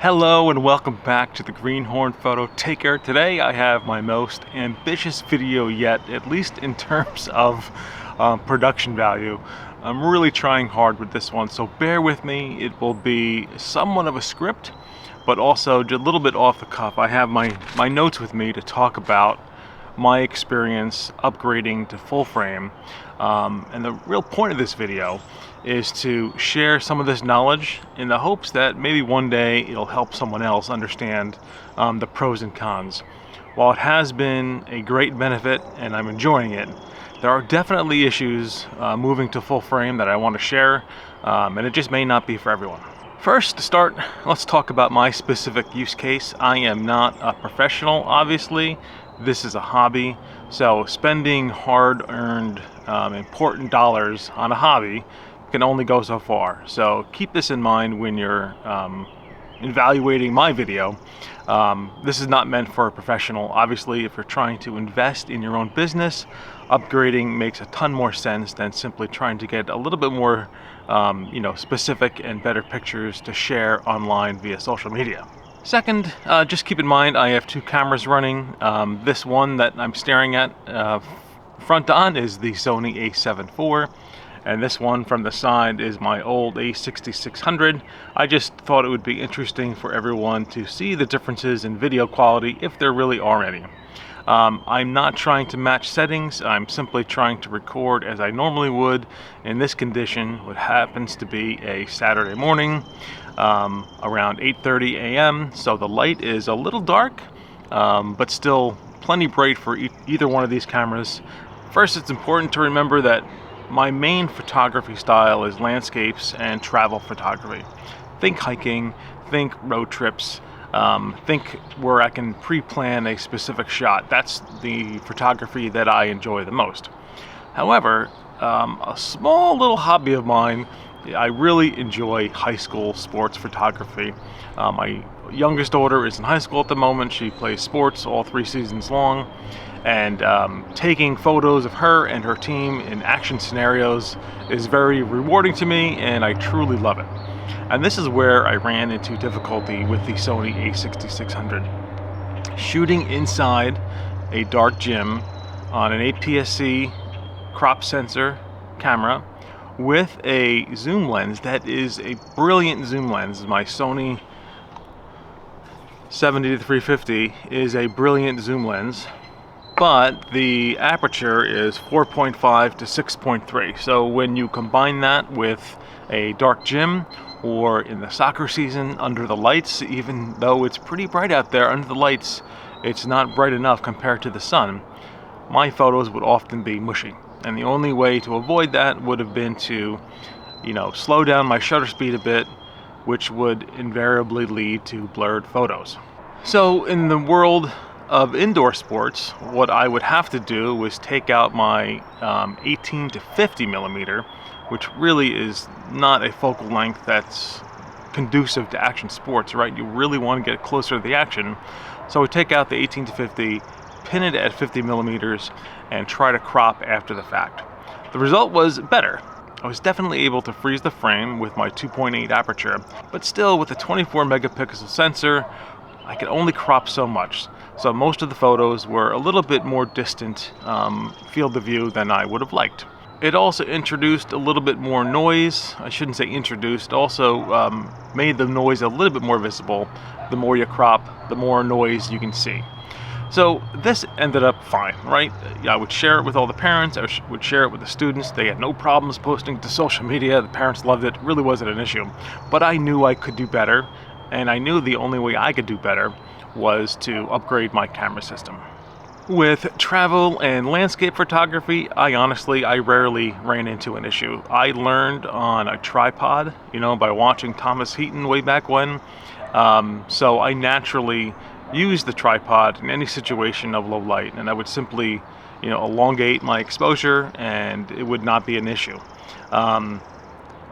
Hello and welcome back to the Greenhorn Photo Taker. Today I have my most ambitious video yet, at least in terms of production value. I'm really trying hard with this one, so bear with me. It will be somewhat of a script, but also a little bit off the cuff. I have my notes with me to talk about my experience upgrading to full frame. And the real point of this video is to share some of this knowledge in the hopes that maybe one day it'll help someone else understand the pros and cons. While it has been a great benefit and I'm enjoying it, there are definitely issues moving to full frame that I want to share, and it just may not be for everyone. First, to start, let's talk about my specific use case. I am not a professional, obviously. This is a hobby, so spending hard-earned, important dollars on a hobby can only go so far. So keep this in mind when you're evaluating my video. This is not meant for a professional. Obviously, if you're trying to invest in your own business, upgrading makes a ton more sense than simply trying to get a little bit more specific and better pictures to share online via social media. Second, just keep in mind I have two cameras running. This one that I'm staring at front on is the Sony A7iv, and this one from the side is my old A6600. I just thought it would be interesting for everyone to see the differences in video quality, if there really are any. I'm not trying to match settings. I'm simply trying to record as I normally would in this condition, what happens to be a Saturday morning around 8:30 a.m. So the light is a little dark, but still plenty bright for either one of these cameras. First, it's important to remember that my main photography style is landscapes and travel photography. Think hiking, think road trips, think where I can pre-plan a specific shot. That's the photography that I enjoy the most. However, a small little hobby of mine, I really enjoy high school sports photography. My youngest daughter is in high school at the moment. She plays sports all 3 seasons long. And taking photos of her and her team in action scenarios is very rewarding to me, and I truly love it. And this is where I ran into difficulty with the Sony A6600. Shooting inside a dark gym on an APSC crop sensor camera with a zoom lens that is a brilliant zoom lens. My Sony A7iv is a brilliant zoom lens, but the aperture is 4.5 to 6.3. So when you combine that with a dark gym, or in the soccer season under the lights, even though it's pretty bright out there under the lights, it's not bright enough compared to the sun, my photos would often be mushy. And the only way to avoid that would have been to, slow down my shutter speed a bit, which would invariably lead to blurred photos. So in the world of indoor sports, what I would have to do was take out my 18 to 50 millimeter, which really is not a focal length that's conducive to action sports, right? You really want to get closer to the action. So I would take out the 18 to 50, pin it at 50 millimeters, and try to crop after the fact. The result was better. I was definitely able to freeze the frame with my 2.8 aperture, but still with a 24 megapixel sensor, I could only crop so much. So most of the photos were a little bit more distant field of view than I would have liked. It also introduced a little bit more noise. I shouldn't say introduced, also made the noise a little bit more visible. The more you crop, the more noise you can see. So this ended up fine, right? I would share it with all the parents. I would share it with the students. They had no problems posting to social media. The parents loved it. It really wasn't an issue. But I knew I could do better, and I knew the only way I could do better was to upgrade my camera system. With travel and landscape photography, I rarely ran into an issue. I learned on a tripod, by watching Thomas Heaton way back when. So I naturally used the tripod in any situation of low light, and I would simply, elongate my exposure, and it would not be an issue.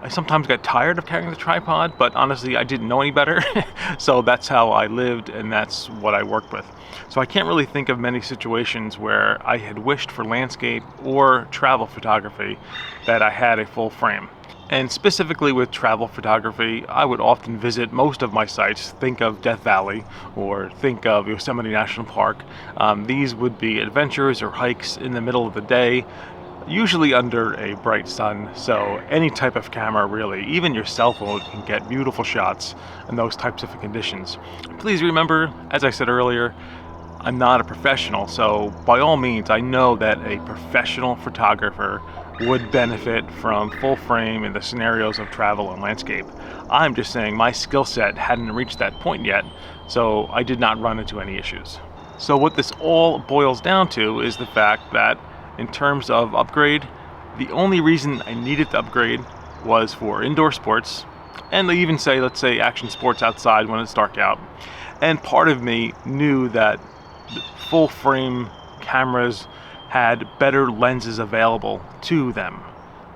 I sometimes got tired of carrying the tripod, but honestly, I didn't know any better. So that's how I lived, and that's what I worked with. So I can't really think of many situations where I had wished for landscape or travel photography that I had a full frame. And specifically with travel photography, I would often visit most of my sites. Think of Death Valley or think of Yosemite National Park. These would be adventures or hikes in the middle of the day, usually under a bright sun. So any type of camera really, even your cell phone, can get beautiful shots in those types of conditions. Please remember, as I said earlier, I'm not a professional, so by all means, I know that a professional photographer would benefit from full frame in the scenarios of travel and landscape. I'm just saying my skill set hadn't reached that point yet, so I did not run into any issues. So what this all boils down to is the fact that in terms of upgrade, the only reason I needed to upgrade was for indoor sports, and they even say, let's say, action sports outside when it's dark out. And part of me knew that full frame cameras had better lenses available to them.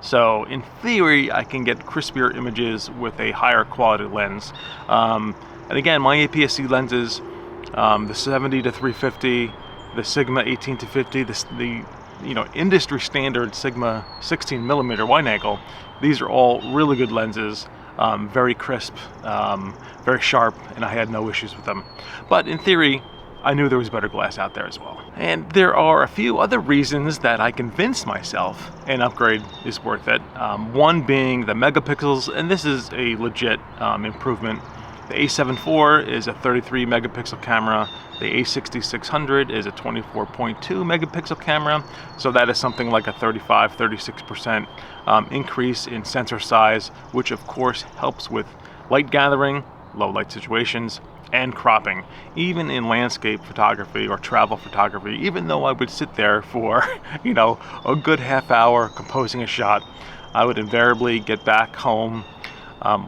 So in theory, I can get crispier images with a higher quality lens. And again, my APS-C lenses, the 70 to 350, the Sigma 18 to 50, the industry standard Sigma 16 millimeter wide angle, these are all really good lenses, very crisp, very sharp, and I had no issues with them. But in theory, I knew there was better glass out there as well. And there are a few other reasons that I convinced myself an upgrade is worth it. One being the megapixels, and this is a legit improvement. The A7iv is a 33 megapixel camera. The A6600 is a 24.2 megapixel camera. So that is something like a 36% increase in sensor size, which of course helps with light gathering, low light situations, and cropping. Even in landscape photography or travel photography, even though I would sit there for a good half hour composing a shot, I would invariably get back home,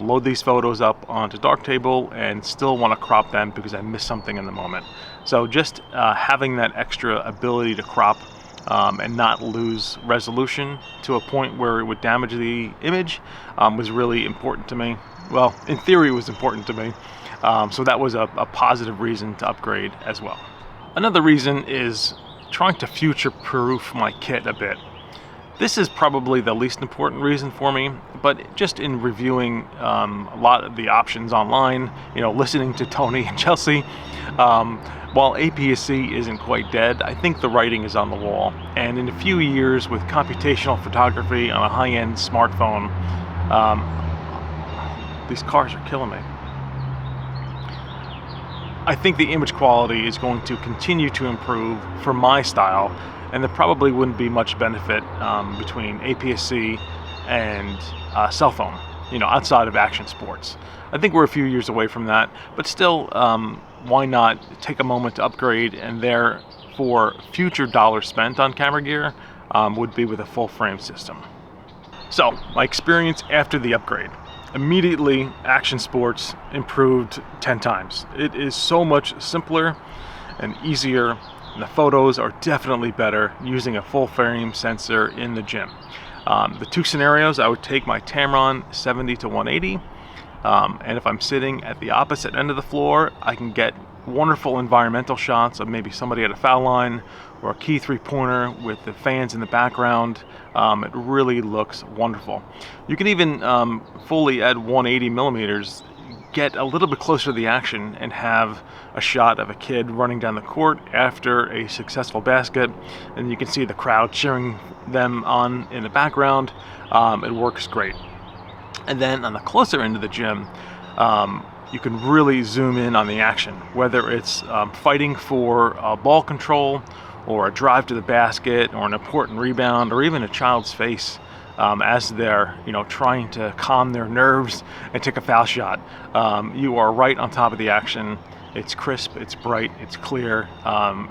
load these photos up onto Darktable, and still want to crop them because I missed something in the moment. So just having that extra ability to crop and not lose resolution to a point where it would damage the image was really important to me. Well, in theory, it was important to me. So that was a positive reason to upgrade as well. Another reason is trying to future-proof my kit a bit. This is probably the least important reason for me, but just in reviewing a lot of the options online, listening to Tony and Chelsea, while APS-C isn't quite dead, I think the writing is on the wall. And in a few years with computational photography on a high-end smartphone, these cars are killing me. I think the image quality is going to continue to improve for my style, and there probably wouldn't be much benefit between APS-C and cell phone, outside of action sports. I think we're a few years away from that, but still, why not take a moment to upgrade, and therefore future dollars spent on camera gear would be with a full frame system. So, my experience after the upgrade. Immediately, action sports improved 10 times. It is so much simpler and easier, and the photos are definitely better using a full frame sensor in the gym. The two scenarios, I would take my Tamron 70 to 180, and if I'm sitting at the opposite end of the floor, I can get wonderful environmental shots of maybe somebody at a foul line or a key three-pointer with the fans in the background. It really looks wonderful. You can even fully at 180 millimeters get a little bit closer to the action and have a shot of a kid running down the court after a successful basket, and you can see the crowd cheering them on in the background. It works great. And then on the closer end of the gym, you can really zoom in on the action, whether it's fighting for ball control or a drive to the basket or an important rebound or even a child's face as they're trying to calm their nerves and take a foul shot. You are right on top of the action. It's crisp, it's bright, it's clear.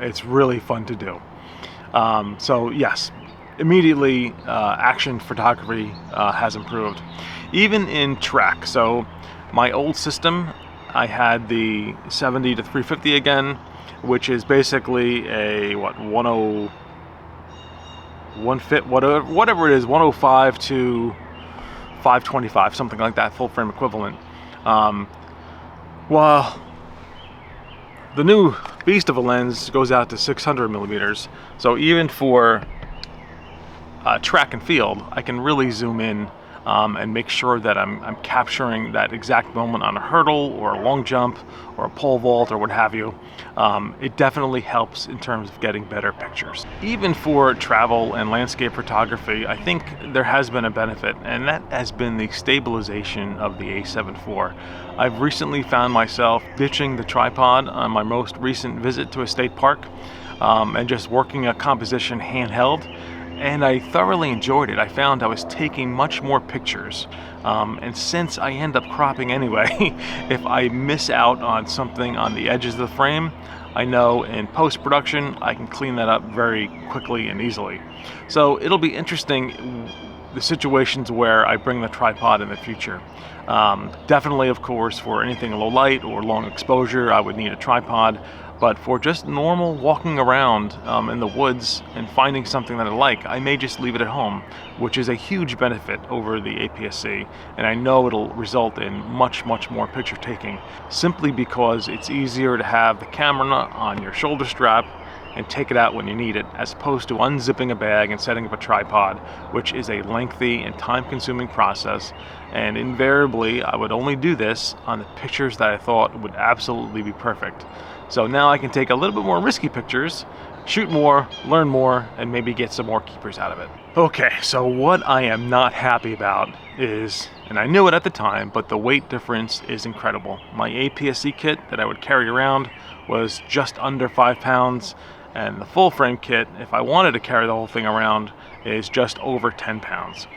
It's really fun to do. So yes, immediately action photography has improved. Even in track. So my old system, I had the 70 to 350 again, which is basically a whatever it is, 105 to 525, something like that, full frame equivalent. Well, the new beast of a lens goes out to 600 millimeters. So even for track and field, I can really zoom in and make sure that I'm capturing that exact moment on a hurdle or a long jump or a pole vault or what have you. It definitely helps in terms of getting better pictures. Even for travel and landscape photography, I think there has been a benefit, and that has been the stabilization of the A7 IV. I've recently found myself ditching the tripod on my most recent visit to a state park and just working a composition handheld. And I thoroughly enjoyed it. I found I was taking much more pictures. And since I end up cropping anyway, if I miss out on something on the edges of the frame, I know in post-production I can clean that up very quickly and easily. So it'll be interesting the situations where I bring the tripod in the future. Definitely, of course, for anything low light or long exposure, I would need a tripod. But for just normal walking around in the woods and finding something that I like, I may just leave it at home, which is a huge benefit over the APS-C, and I know it'll result in much more picture taking, simply because it's easier to have the camera on your shoulder strap and take it out when you need it, as opposed to unzipping a bag and setting up a tripod, which is a lengthy and time-consuming process. And invariably, I would only do this on the pictures that I thought would absolutely be perfect. So now I can take a little bit more risky pictures, shoot more, learn more, and maybe get some more keepers out of it. Okay, so what I am not happy about is, and I knew it at the time, but the weight difference is incredible. My APS-C kit that I would carry around was just under 5 pounds, and the full frame kit, if I wanted to carry the whole thing around, is just over 10 pounds.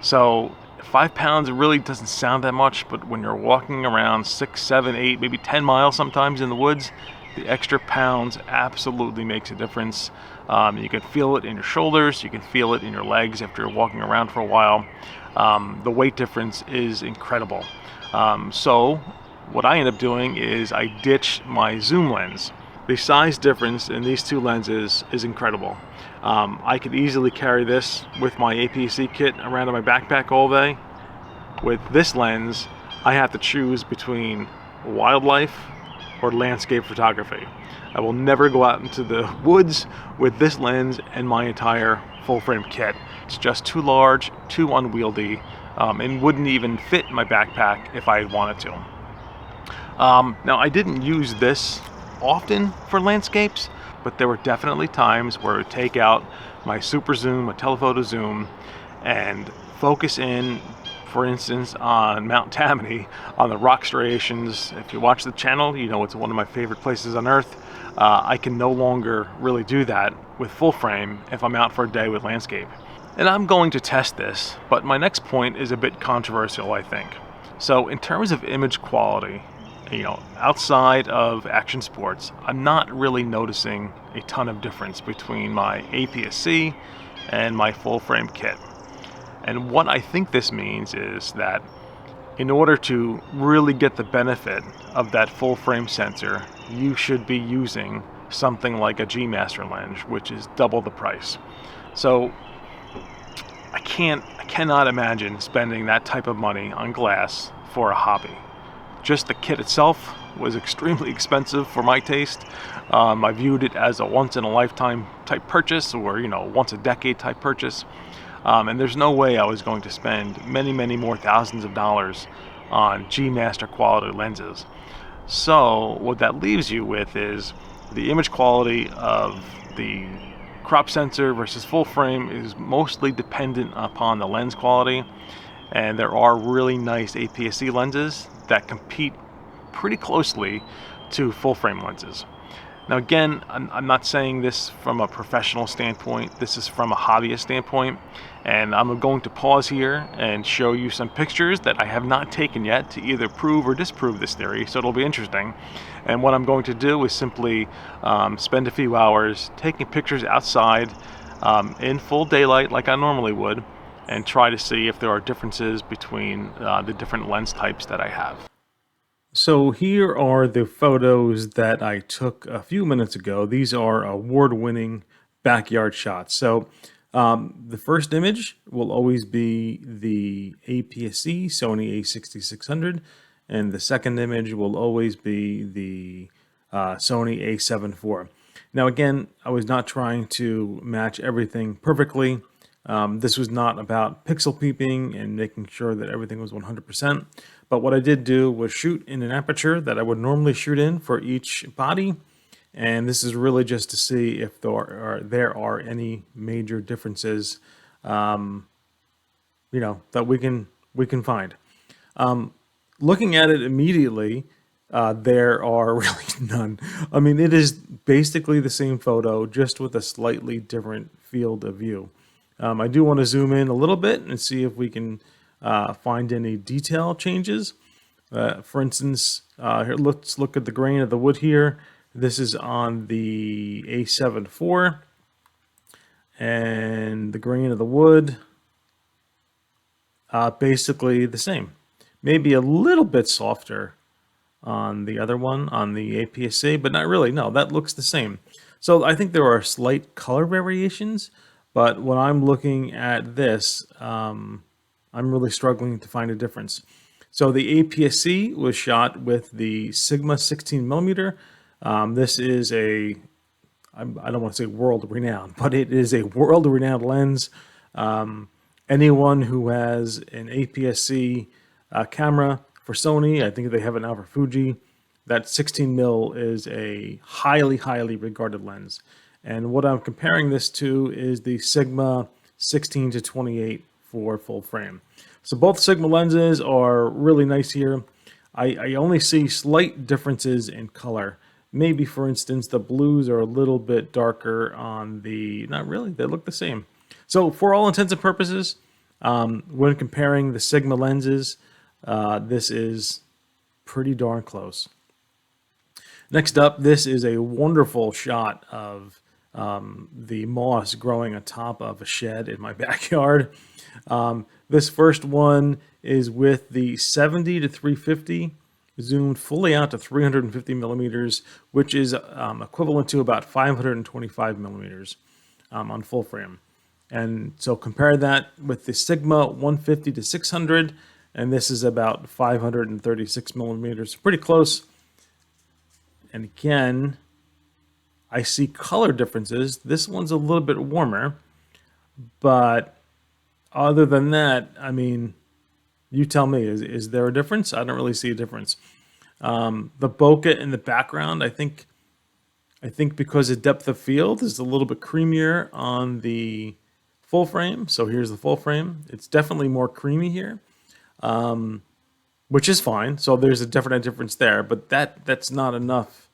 So 5 pounds really doesn't sound that much, but when you're walking around 6, 7, 8, maybe 10 miles sometimes in the woods, the extra pounds absolutely makes a difference. You can feel it in your shoulders, you can feel it in your legs after you're walking around for a while. The weight difference is incredible. So what I end up doing is I ditch my zoom lens. The size difference in these two lenses is incredible. I could easily carry this with my APS-C kit around in my backpack all day. With this lens, I have to choose between wildlife or landscape photography. I will never go out into the woods with this lens and my entire full frame kit. It's just too large, too unwieldy, and wouldn't even fit in my backpack if I had wanted to. Now, I didn't use this often for landscapes, but there were definitely times where I would take out my super zoom, my telephoto zoom, and focus in, for instance, on Mount Tammany, on the rock striations. If you watch the channel, you know it's one of my favorite places on earth. I can no longer really do that with full frame if I'm out for a day with landscape. And I'm going to test this, but my next point is a bit controversial, I think. So in terms of image quality, outside of action sports, I'm not really noticing a ton of difference between my APS-C and my full frame kit. And what I think this means is that in order to really get the benefit of that full frame sensor, you should be using something like a G Master lens, which is double the price. So I cannot imagine spending that type of money on glass for a hobby. Just the kit itself was extremely expensive for my taste. I viewed it as a once-in-a-lifetime type purchase, or once-a-decade type purchase. And there's no way I was going to spend many more thousands of dollars on G Master quality lenses. So what that leaves you with is the image quality of the crop sensor versus full frame is mostly dependent upon the lens quality. And there are really nice APS-C lenses that compete pretty closely to full frame lenses. Now again, I'm not saying this from a professional standpoint, this is from a hobbyist standpoint, and I'm going to pause here and show you some pictures that I have not taken yet to either prove or disprove this theory, so it'll be interesting. And what I'm going to do is simply spend a few hours taking pictures outside in full daylight like I normally would, and try to see if there are differences between the different lens types that I have. So here are the photos that I took a few minutes ago. These are award-winning backyard shots. So The first image will always be the APSC Sony A6600, and the second image will always be the Sony A7 IV. Now again, I was not trying to match everything perfectly. This was not about pixel peeping and making sure that everything was 100%. But what I did do was shoot in an aperture that I would normally shoot in for each body. And this is really just to see if there are any major differences, that we can find. Looking at it immediately, there are really none. I mean, it is basically the same photo, just with a slightly different field of view. I do want to zoom in a little bit and see if we can find any detail changes. For instance, here, let's look at the grain of the wood here. This is on the A7 IV, and the grain of the wood, basically the same. Maybe a little bit softer on the other one, on the APS-C, but not really. No, that looks the same. So I think there are slight color variations, but when I'm looking at this, I'm really struggling to find a difference. So the APS-C was shot with the Sigma 16mm. This is I don't want to say world-renowned, but it is a world-renowned lens. Anyone who has an APS-C camera for Sony, I think they have it now for Fuji, that 16mm is a highly, highly regarded lens. And what I'm comparing this to is the Sigma 16-28 for full frame. So both Sigma lenses are really nice here. I only see slight differences in color. Maybe, for instance, the blues are a little bit darker on the, not really, they look the same. So for all intents and purposes, when comparing the Sigma lenses, this is pretty darn close. Next up, this is a wonderful shot of the moss growing on top of a shed in my backyard. This first one is with the 70-350, zoomed fully out to 350 millimeters, which is equivalent to about 525 millimeters on full frame. And so compare that with the Sigma 150-600, and this is about 536 millimeters, pretty close. And again, I see color differences. This one's a little bit warmer, but other than that, I mean, you tell me, is there a difference? I don't really see a difference. The bokeh in the background, I think because the depth of field is a little bit creamier on the full frame. So here's the full frame. It's definitely more creamy here, which is fine. So there's a definite difference there, but that's not enough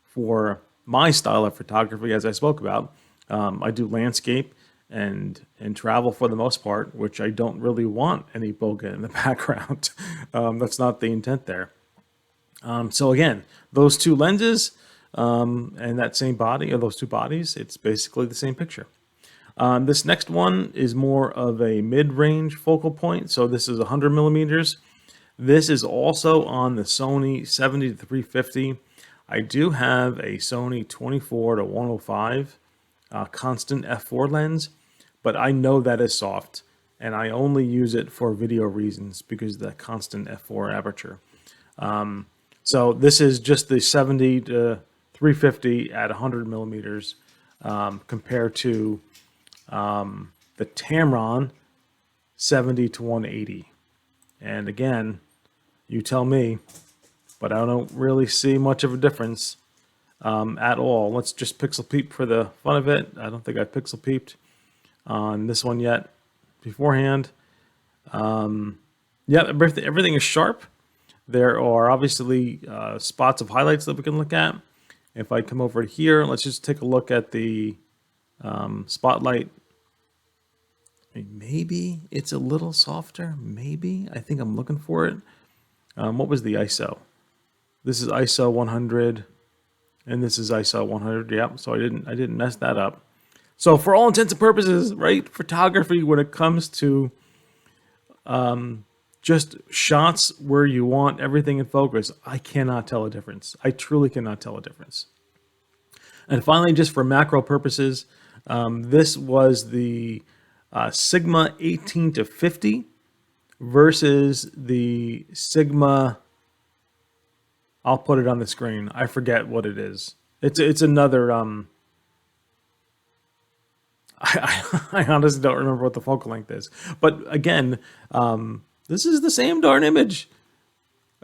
for my style of photography, as I spoke about. I do landscape and travel for the most part, which I don't really want any bokeh in the background. That's not the intent there. So again, those two lenses and that same body, or those two bodies, it's basically the same picture. This next one is more of a mid-range focal point. So this is 100 millimeters. This is also on the Sony 70-350. I do have a Sony 24-105 constant f4 lens, but I know that is soft, and I only use it for video reasons because of the constant f4 aperture. So this is just the 70-350 at 100 millimeters compared to the Tamron 70-180. And again, you tell me, but I don't really see much of a difference at all. Let's just pixel peep for the fun of it. I don't think I pixel peeped on this one yet beforehand. Yeah, everything is sharp. There are obviously spots of highlights that we can look at. If I come over here, let's just take a look at the spotlight. Maybe it's a little softer. Maybe. I think I'm looking for it. What was the ISO? This is ISO 100, and this is ISO 100. Yep. So I didn't mess that up. So for all intents and purposes, right, photography, when it comes to just shots where you want everything in focus, I cannot tell a difference. I truly cannot tell a difference. And finally, just for macro purposes, This was the Sigma 18 to 50 versus the Sigma. I'll put it on the screen. I forget what it is. It's another. I honestly don't remember what the focal length is. But again, this is the same darn image.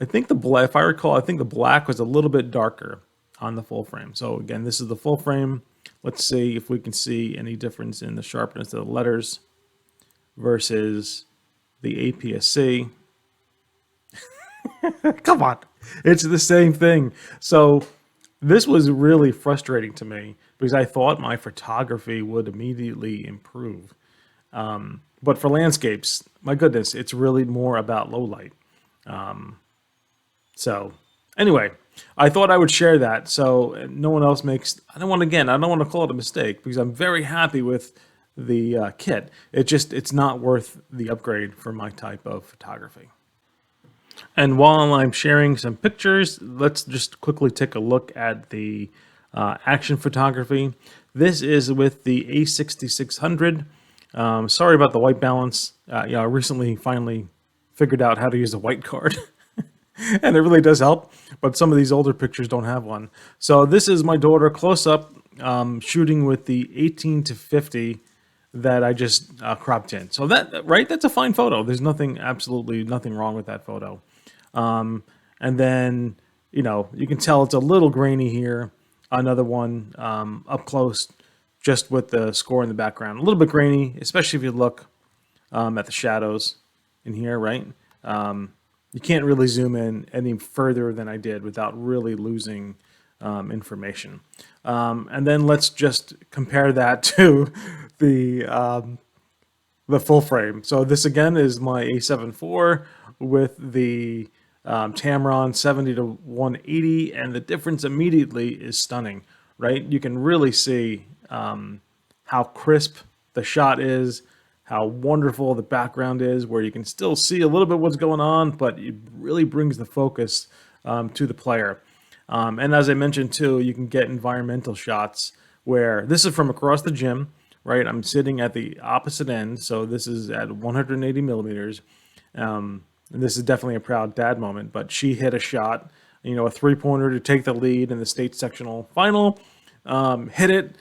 I think if I recall, I think the black was a little bit darker on the full frame. So again, this is the full frame. Let's see if we can see any difference in the sharpness of the letters versus the APS-C. Come on, it's the same thing. So this was really frustrating to me because I thought my photography would immediately improve. But for landscapes, my goodness, it's really more about low light. So anyway, I thought I would share that so no one else makes, I don't want to call it a mistake because I'm very happy with the kit. It's not worth the upgrade for my type of photography. And while I'm sharing some pictures, let's just quickly take a look at the action photography. This is with the A6600. Sorry about the white balance. I recently finally figured out how to use a white card. And it really does help, but some of these older pictures don't have one. So this is my daughter close up shooting with the 18 to 50 that I just cropped in. So that's a fine photo. There's absolutely nothing wrong with that photo. And then, you can tell it's a little grainy here. Another one up close, just with the score in the background. A little bit grainy, especially if you look at the shadows in here, right? You can't really zoom in any further than I did without really losing information. And then let's just compare that to the full frame. So this again is my A7 IV with the Tamron 70 to 180, and the difference immediately is stunning, right? You can really see how crisp the shot is, how wonderful the background is, where you can still see a little bit what's going on, but it really brings the focus to the player. And as I mentioned too, you can get environmental shots where this is from across the gym, right? I'm sitting at the opposite end, so this is at 180 millimeters. And this is definitely a proud dad moment, but she hit a shot, a three-pointer to take the lead in the state sectional final, hit it.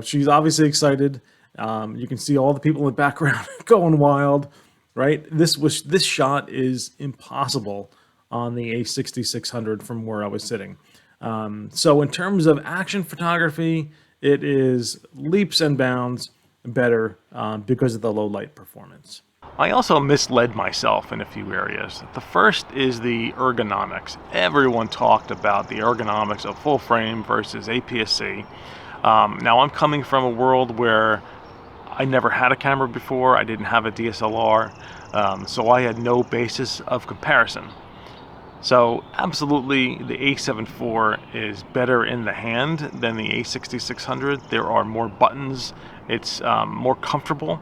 She's obviously excited. You can see all the people in the background going wild, right? This shot is impossible on the A6600 from where I was sitting. So in terms of action photography, it is leaps and bounds better because of the low light performance. I also misled myself in a few areas. The first is the ergonomics. Everyone talked about the ergonomics of full frame versus APS-C. Now I'm coming from a world where I never had a camera before. I didn't have a DSLR, so I had no basis of comparison. So absolutely the A7 IV is better in the hand than the A6600. There are more buttons. It's more comfortable.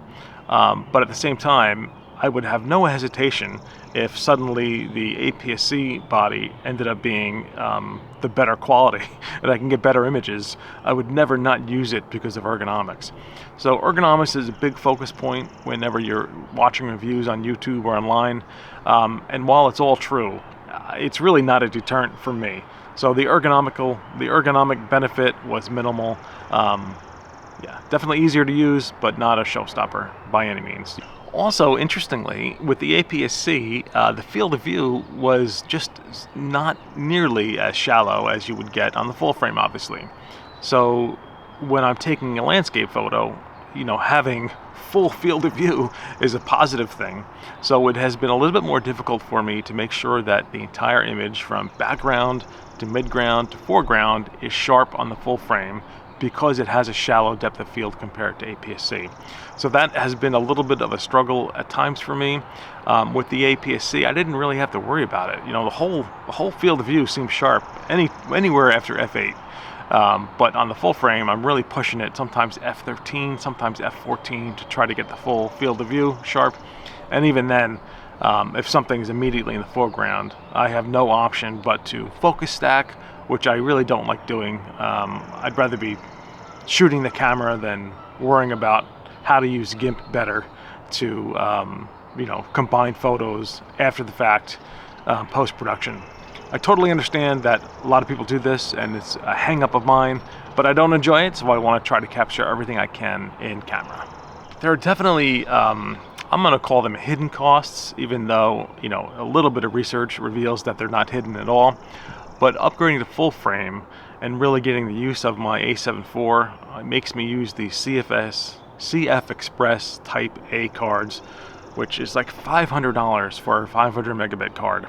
But at the same time, I would have no hesitation if suddenly the APS-C body ended up being the better quality and I can get better images. I would never not use it because of ergonomics. So ergonomics is a big focus point whenever you're watching reviews on YouTube or online. And while it's all true, it's really not a deterrent for me. So the ergonomic benefit was minimal. Yeah, definitely easier to use, but not a showstopper by any means. Also, interestingly, with the APS-C, the field of view was just not nearly as shallow as you would get on the full frame, obviously. So when I'm taking a landscape photo, having full field of view is a positive thing. So it has been a little bit more difficult for me to make sure that the entire image from background to midground to foreground is sharp on the full frame, because it has a shallow depth of field compared to APS-C. So that has been a little bit of a struggle at times for me. With the APS-C, I didn't really have to worry about it. The whole field of view seems sharp anywhere after f8. But on the full frame, I'm really pushing it, sometimes f13, sometimes f14, to try to get the full field of view sharp. And even then, if something's immediately in the foreground, I have no option but to focus stack, which I really don't like doing. I'd rather be shooting the camera than worrying about how to use GIMP better to combine photos after the fact, post-production. I totally understand that a lot of people do this and it's a hang-up of mine, but I don't enjoy it, so I want to try to capture everything I can in camera. There are definitely, I'm going to call them hidden costs, even though, a little bit of research reveals that they're not hidden at all. But upgrading to full frame and really getting the use of my A7 IV makes me use the CF Express Type A cards, which is like $500 for a 500 megabit card.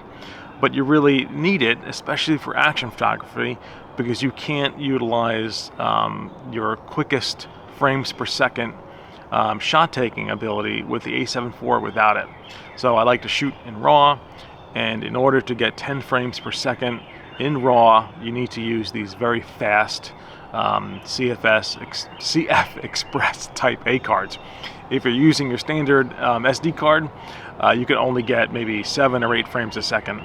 But you really need it, especially for action photography, because you can't utilize your quickest frames per second shot taking ability with the A7 IV without it. So I like to shoot in RAW, and in order to get 10 frames per second in RAW, you need to use these very fast CF Express Type A cards. If you're using your standard SD card, you can only get maybe 7 or 8 frames a second,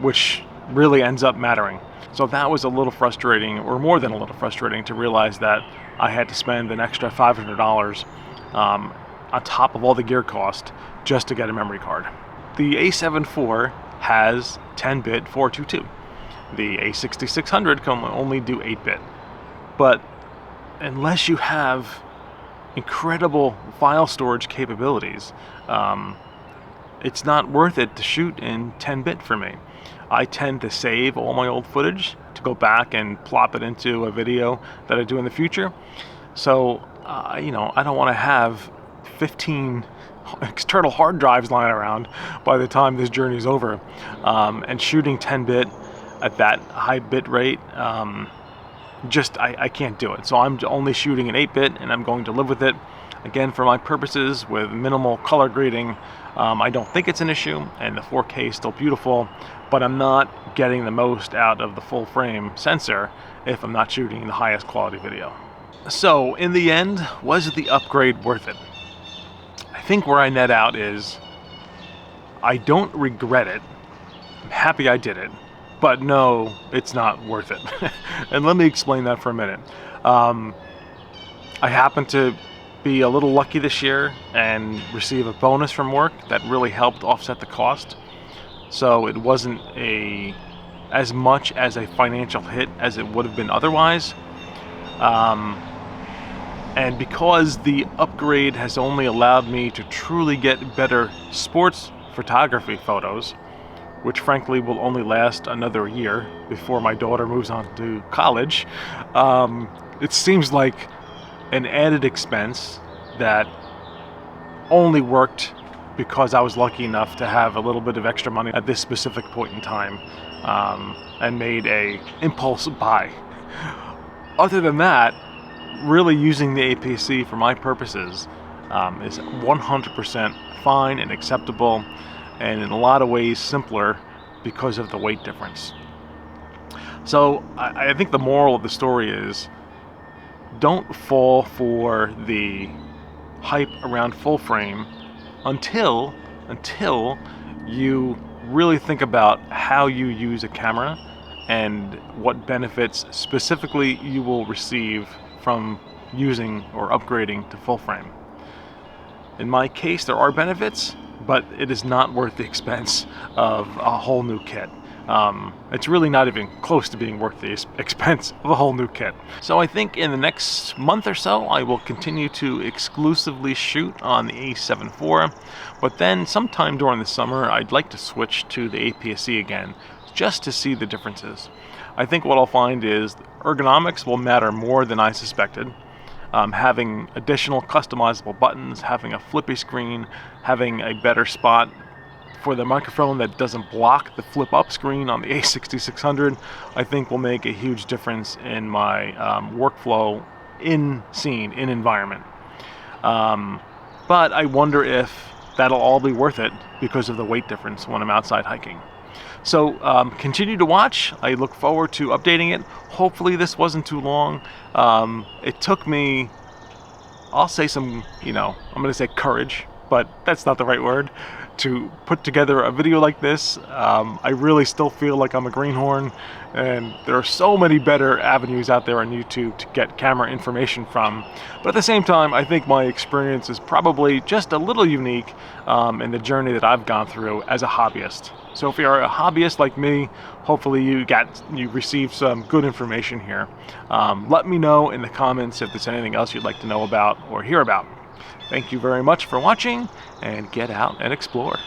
which really ends up mattering. So that was a little frustrating, or more than a little frustrating, to realize that I had to spend an extra $500 on top of all the gear cost just to get a memory card. The A7 IV has 10-bit 422. The A6600 can only do 8-bit. But unless you have incredible file storage capabilities, it's not worth it to shoot in 10-bit for me. I tend to save all my old footage to go back and plop it into a video that I do in the future. So, I don't want to have 15 external hard drives lying around by the time this journey is over. And shooting 10-bit at that high bit rate, I can't do it. So I'm only shooting in 8-bit, and I'm going to live with it. Again, for my purposes, with minimal color grading, I don't think it's an issue, and the 4K is still beautiful, but I'm not getting the most out of the full frame sensor if I'm not shooting the highest quality video. So in the end, was the upgrade worth it? I think where I net out is I don't regret it. I'm happy I did it, but no, it's not worth it. And let me explain that for a minute. I happen to be a little lucky this year and receive a bonus from work that really helped offset the cost. So it wasn't as much as a financial hit as it would have been otherwise. And because the upgrade has only allowed me to truly get better sports photography photos, which frankly will only last another year before my daughter moves on to college, it seems like an added expense that only worked because I was lucky enough to have a little bit of extra money at this specific point in time, and made a impulse buy. Other than that, really using the APSC for my purposes is 100% fine and acceptable, and in a lot of ways simpler because of the weight difference. So I think the moral of the story is, don't fall for the hype around full frame until you really think about how you use a camera and what benefits specifically you will receive from using or upgrading to full frame. In my case, there are benefits, but it is not worth the expense of a whole new kit. It's really not even close to being worth the expense of a whole new kit. So I think in the next month or so, I will continue to exclusively shoot on the A7 IV, but then sometime during the summer, I'd like to switch to the APS-C again, just to see the differences. I think what I'll find is ergonomics will matter more than I suspected. Having additional customizable buttons, having a flippy screen, having a better spot for the microphone that doesn't block the flip up screen on the A6600, I think will make a huge difference in my workflow in scene, in environment. But I wonder if that'll all be worth it because of the weight difference when I'm outside hiking. So continue to watch. I look forward to updating it. Hopefully this wasn't too long. It took me, I'll say some, I'm going to say courage, but that's not the right word, to put together a video like this. I really still feel like I'm a greenhorn, and there are so many better avenues out there on YouTube to get camera information from. But at the same time, I think my experience is probably just a little unique in the journey that I've gone through as a hobbyist. So if you're a hobbyist like me, hopefully you received some good information here. Let me know in the comments if there's anything else you'd like to know about or hear about. Thank you very much for watching, and get out and explore.